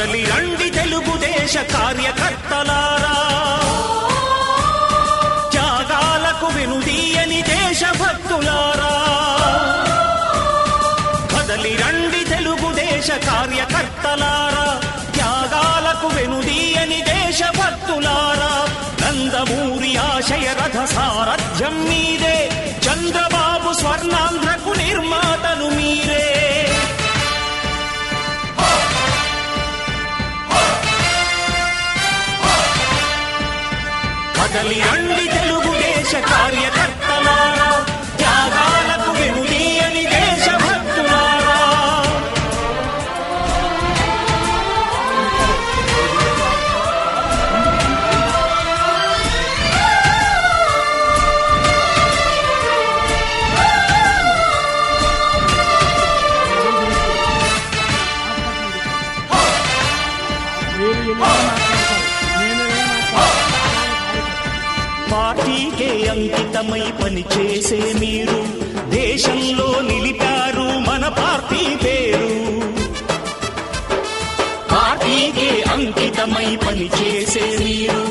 కదలి రండి తెలుగుదేశ కార్యకర్తలారా, త్యాగాలకు వెనుదీయని దేశభక్తులారా. కదలి రండి తెలుగుదేశ కార్యకర్తలారా, త్యాగాలకు వెనుదీయని దేశభక్తులారా. నందమూరి ఆశయ రథ సారథ్యం మీదే, చంద్రబాబు స్వర్ణాంధ్రకు నిర్మాతను మీరే. కదలి రండి తెలుగుదేశ కార్యకర్తలారా, త్యాగాలకు వెనుదీయని దేశభక్తులారా. పార్టీకే అంకితమై పనిచేసే మీరు దేశంలో నిలిపారు మన పార్టీ పేరు. పార్టీకే అంకితమై పనిచేసే మీరు